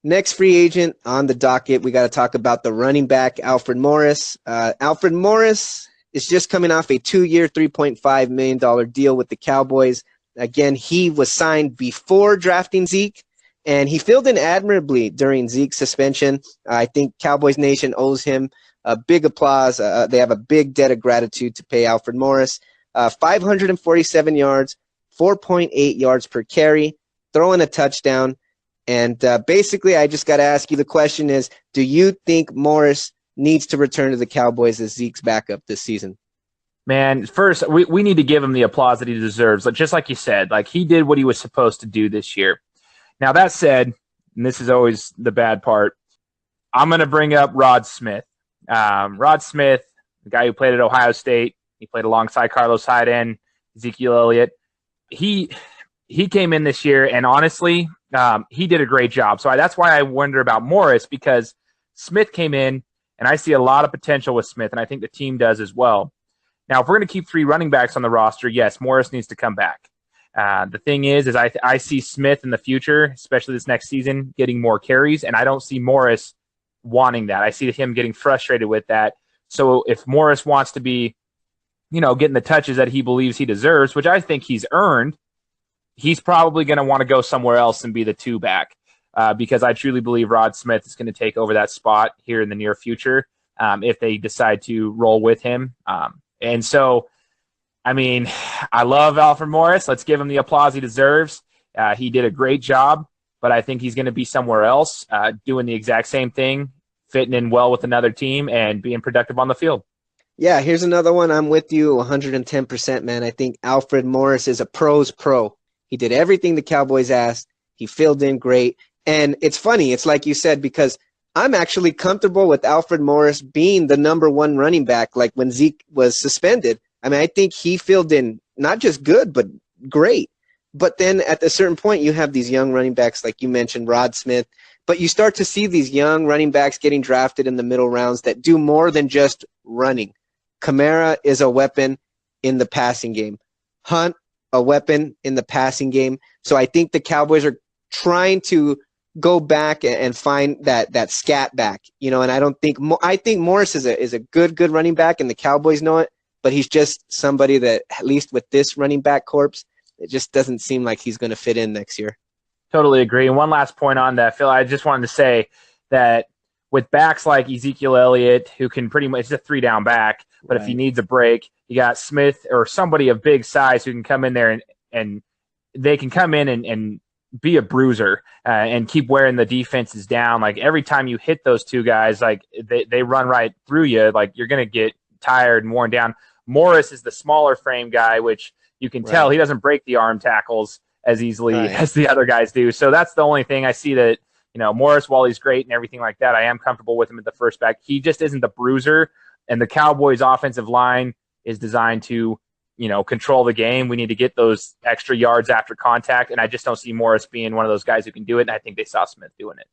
Next free agent on the docket, we got to talk about the running back, Alfred Morris. Alfred Morris is just coming off a 2-year, $3.5 million deal with the Cowboys. Again, he was signed before drafting Zeke, and he filled in admirably during Zeke's suspension. I think Cowboys Nation owes him a big applause. They have a big debt of gratitude to pay Alfred Morris. 547 yards, 4.8 yards per carry, throwing a touchdown. And basically, I just got to ask you, the question is, do you think Morris needs to return to the Cowboys as Zeke's backup this season? Man, first, we need to give him the applause that he deserves. Like, just like you said, like he did what he was supposed to do this year. Now, that said, and this is always the bad part, I'm going to bring up Rod Smith. Rod Smith, the guy who played at Ohio State, he played alongside Carlos Hyde and Ezekiel Elliott. He came in this year, and honestly, he did a great job. So that's why I wonder about Morris, because Smith came in, and I see a lot of potential with Smith, and I think the team does as well. Now, if we're going to keep 3 running backs on the roster, yes, Morris needs to come back. The thing is I see Smith in the future, especially this next season, getting more carries, and I don't see Morris wanting that. I see him getting frustrated with that. So if Morris wants to be, getting the touches that he believes he deserves, which I think he's earned, he's probably going to want to go somewhere else and be the 2 back, because I truly believe Rod Smith is going to take over that spot here in the near future if they decide to roll with him. And so, I mean, I love Alfred Morris. Let's give him the applause he deserves. He did a great job, but I think he's going to be somewhere else doing the exact same thing, fitting in well with another team and being productive on the field. Yeah, here's another one. I'm with you 110%, man. I think Alfred Morris is a pro's pro. He did everything the Cowboys asked. He filled in great. And it's funny. It's like you said, because I'm actually comfortable with Alfred Morris being the number 1 running back, like when Zeke was suspended. I mean, I think he filled in not just good, but great. But then at a certain point, you have these young running backs, like you mentioned, Rod Smith. But you start to see these young running backs getting drafted in the middle rounds that do more than just running. Kamara is a weapon in the passing game. Hunt, a weapon in the passing game. So I think the Cowboys are trying to go back and find that scat back, and I think Morris is a good running back, and the Cowboys know it, but he's just somebody that, at least with this running back corpse, it just doesn't seem like he's going to fit in next year. Totally agree. And one last point on that, Phil, I just wanted to say that with backs like Ezekiel Elliott, who can pretty much, it's a 3-down back, but right, if he needs a break, you got Smith or somebody of big size who can come in there and they can come in and be a bruiser and keep wearing the defenses down. Like every time you hit those 2 guys, like they run right through you. Like you're going to get tired and worn down. Morris is the smaller frame guy, which you can tell he doesn't break the arm tackles as easily as the other guys do. So that's the only thing I see that, Morris, while he's great and everything like that, I am comfortable with him at the first back. He just isn't the bruiser, and the Cowboys offensive line is designed to, control the game. We need to get those extra yards after contact, and I just don't see Morris being one of those guys who can do it, and I think they saw Smith doing it.